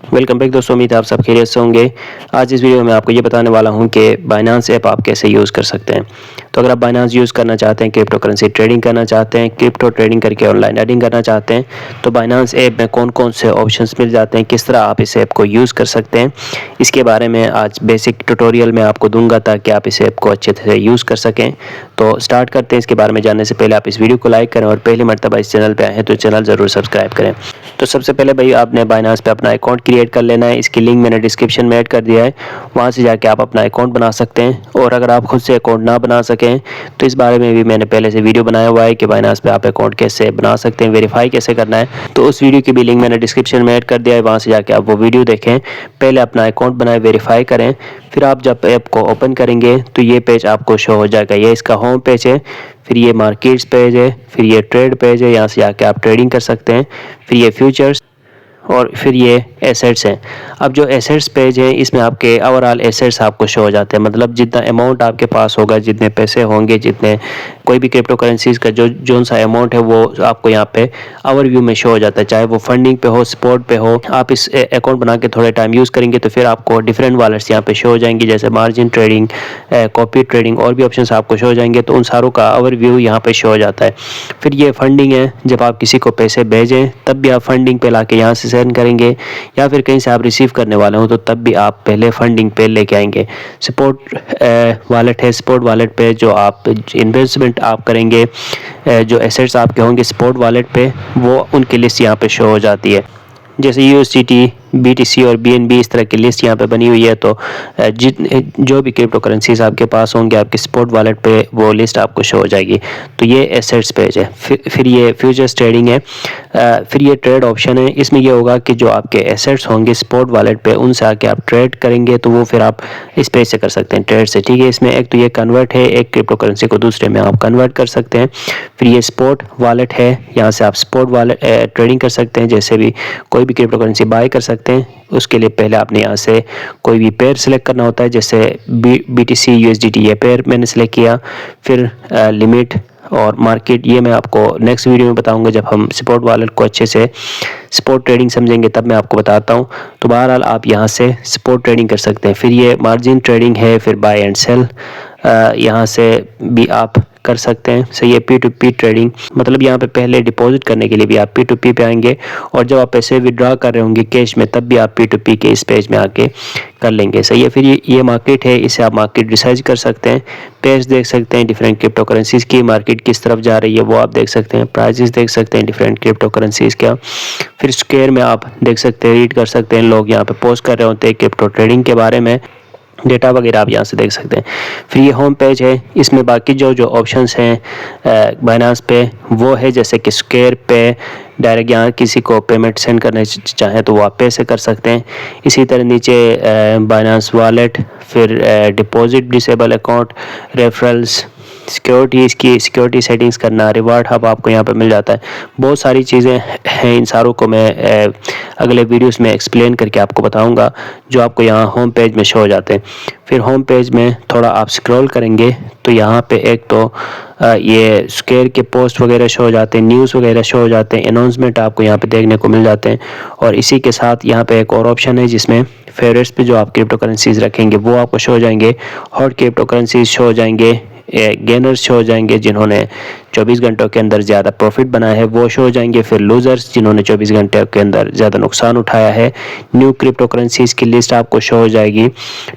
Welcome back दोस्तों, उम्मीद है आप सब खैरियत से होंगे। आज इस वीडियो में आपको ये बताने वाला हूँ कि बाइनेंस ऐप आप कैसे यूज़ कर सकते हैं। तो अगर आप बाइनेंस यूज़ करना चाहते हैं, क्रिप्टो करेंसी ट्रेडिंग करना चाहते हैं, क्रिप्टो ट्रेडिंग करके ऑनलाइन अर्निंग करना चाहते हैं, तो बाइनेंस ऐप में कौन कौन से ऑप्शंस मिल जाते हैं, किस तरह आप इस ऐप को यूज़ कर सकते हैं, इसके बारे में आज बेसिक ट्यूटोरियल में आपको दूंगा ताकि आप इस ऐप को अच्छे से यूज़ कर सकें। तो स्टार्ट करते हैं। इसके बारे में जानने से पहले आप इस वीडियो को लाइक करें और पहली मरतबा इस चैनल पर आए हैं तो चैनल ज़रूर सब्सक्राइब करें। तो सबसे पहले भाई आपने बाइनेंस पे अपना अकाउंट क्रिएट कर लेना है। इसकी लिंक मैंने डिस्क्रिप्शन में ऐड कर दिया है, वहाँ से जाके आप अपना अकाउंट बना सकते हैं। और अगर आप खुद से अकाउंट ना बना सकें तो इस बारे में भी मैंने पहले से वीडियो बनाया हुआ है कि बाइनेंस पे आप अकाउंट कैसे बना सकते हैं, वेरीफाई कैसे करना है। तो उस वीडियो की भी लिंक मैंने डिस्क्रिप्शन में ऐड कर दिया है, वहाँ से जाके आप वो वीडियो देखें, पहले अपना अकाउंट बनाएं, वेरीफाई करें। फिर आप जब ऐप को ओपन करेंगे तो ये पेज आपको शो हो जाएगा। ये इसका होम पेज है, फिर ये मार्केट्स पेज है, फिर ये ट्रेड पेज है, यहाँ से जाके आप ट्रेडिंग कर सकते हैं। फिर ये फ्यूचर्स और फिर ये एसेट्स हैं। अब जो एसेट्स पेज है इसमें आपके ओवरऑल एसेट्स आपको शो हो जाते हैं, मतलब जितना अमाउंट आपके पास होगा, जितने पैसे होंगे, जितने कोई भी क्रिप्टो करेंसीज का जो सा अमाउंट है वो आपको यहाँ पे ओवरव्यू में शो हो जाता है। चाहे वो फंडिंग पे हो, स्पॉट पे हो, आप इस अकाउंट बना के थोड़े टाइम यूज़ करेंगे तो फिर आपको डिफरेंट वॉलेट्स यहाँ पे शो हो जाएंगी, जैसे मार्जिन ट्रेडिंग, कॉपी ट्रेडिंग और भी ऑप्शंस आपको शो हो जाएंगे। तो उन सारों का ओवरव्यू यहाँ पे शो हो जाता है। फिर ये फंडिंग है, जब आप किसी को पैसे भेजें तब भी आप फंडिंग पे लाके यहाँ से सेंड करेंगे, या फिर कहीं से आप रिसीव करने वाले हो तो तब भी आप पहले फंडिंग पे लेके आएंगे। सपोर्ट वॉलेट है, सपोर्ट वॉलेट पे जो आप इन्वेस्टमेंट आप करेंगे, जो एसेट्स आपके होंगे सपोर्ट वॉलेट पे, वो उनकी लिस्ट यहाँ पे शो हो जाती है। जैसे USDT, BTC और BNB इस तरह की लिस्ट यहाँ पे बनी हुई है। तो जो भी क्रिप्टो करेंसीज आपके पास होंगे आपके स्पॉट वॉलेट पे वो लिस्ट आपको शो हो जाएगी। तो ये एसेट्स पेज है। फिर ये फ्यूचर्स ट्रेडिंग है। फिर ये ट्रेड ऑप्शन है। इसमें ये होगा कि जो आपके एसेट्स होंगे स्पॉट वॉलेट पे उनसे आके आप ट्रेड करेंगे तो वो फिर आप इस पेज से कर सकते हैं, ट्रेड से। ठीक है, इसमें एक तो ये कन्वर्ट है, एक क्रिप्टो करेंसी को दूसरे में आप कन्वर्ट कर सकते हैं। फिर ये स्पॉट वॉलेट है, यहाँ से आप स्पॉट वॉलेट ट्रेडिंग कर सकते हैं, जैसे भी कोई भी क्रिप्टो करेंसी बाय कर सकते हैं। उसके लिए पहले आपने यहाँ से कोई भी पेयर सेलेक्ट करना होता है, जैसे BTC USDT ये पेयर मैंने सेलेक्ट किया। फिर लिमिट और मार्केट ये मैं आपको नेक्स्ट वीडियो में बताऊंगा, जब हम स्पॉट वॉलेट को अच्छे से स्पॉट ट्रेडिंग समझेंगे तब मैं आपको बताता हूँ। तो बहरहाल आप यहाँ से स्पॉट ट्रेडिंग कर सकते हैं। फिर ये मार्जिन ट्रेडिंग है, फिर बाय एंड सेल यहाँ से भी आप कर सकते हैं। सही है, P2P ट्रेडिंग, मतलब यहाँ पे पहले डिपॉजिट करने के लिए भी आप P2P पे आएंगे, और जब आप पैसे विड्रॉ कर रहे होंगे कैश में तब भी आप P2P के इस पेज में आके कर लेंगे। सही है। फिर ये मार्केट है, इसे आप मार्केट रिसर्च कर सकते हैं, पेज देख सकते हैं, डिफरेंट क्रिप्टो करेंसीज की मार्केट किस तरफ जा रही है वो आप देख सकते हैं, प्राइजेस देख सकते हैं डिफरेंट क्रिप्टो करेंसीज का। फिर स्क्वायर में आप देख सकते हैं, रीड कर सकते हैं, लोग यहाँ पे पोस्ट कर रहे होते हैं क्रिप्टो ट्रेडिंग के बारे में, डेटा वगैरह आप यहाँ से देख सकते हैं। फिर ये होम पेज है, इसमें बाकी जो ऑप्शंस हैं बाइनेंस पे वो है, जैसे कि स्क्वायर पे डायरेक्ट यहाँ किसी को पेमेंट सेंड करने चाहें तो वो आप पे से कर सकते हैं। इसी तरह नीचे बाइनेंस वॉलेट, फिर deposit, disable account, referrals, security, इसकी सिक्योरिटी सेटिंग्स करना, रिवार्ड हब आपको यहाँ पर मिल जाता है। बहुत सारी चीज़ें हैं, इन सारों को मैं अगले वीडियोस में एक्सप्लेन करके आपको बताऊंगा, जो आपको यहाँ होम पेज में शो हो जाते हैं। फिर होम पेज में थोड़ा आप स्क्रॉल करेंगे तो यहाँ पे एक तो ये स्क्वायर के पोस्ट वगैरह शो हो जाते हैं, न्यूज़ वगैरह शो हो जाते हैं, अनाउंसमेंट आपको यहाँ पे देखने को मिल जाते हैं। और इसी के साथ यहाँ पे एक और ऑप्शन है जिसमें फेवरेट्स पे जो आप क्रिप्टो करेंसीज रखेंगे वो आपको शो हो जाएंगे, हॉट क्रिप्टो करेंसीज शो हो जाएंगे, गेनर्स शो हो जाएंगे जिन्होंने 24 घंटों के अंदर ज़्यादा प्रॉफिट बनाया है वो शो हो जाएंगे, फिर लूजर्स जिन्होंने 24 घंटे के अंदर ज़्यादा नुकसान उठाया है। न्यू क्रिप्टो करेंसीज की लिस्ट आपको शो हो जाएगी,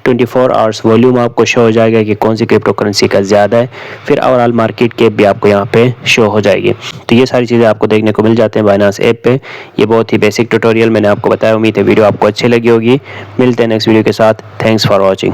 24 आवर्स वॉल्यूम आपको शो हो जाएगा कि कौन सी क्रिप्टो करेंसी का ज़्यादा है। फिर ओवरऑल मार्केट कैप भी आपको यहाँ पे शो हो जाएगी। तो ये सारी चीज़ें आपको देखने को मिल जाते हैं बाइनेंस ऐप पे। ये बहुत ही बेसिक ट्यूटोरियल मैंने आपको बताया, उम्मीद है वीडियो आपको अच्छी लगी होगी। मिलते हैं नेक्स्ट वीडियो के साथ। Thanks for watching.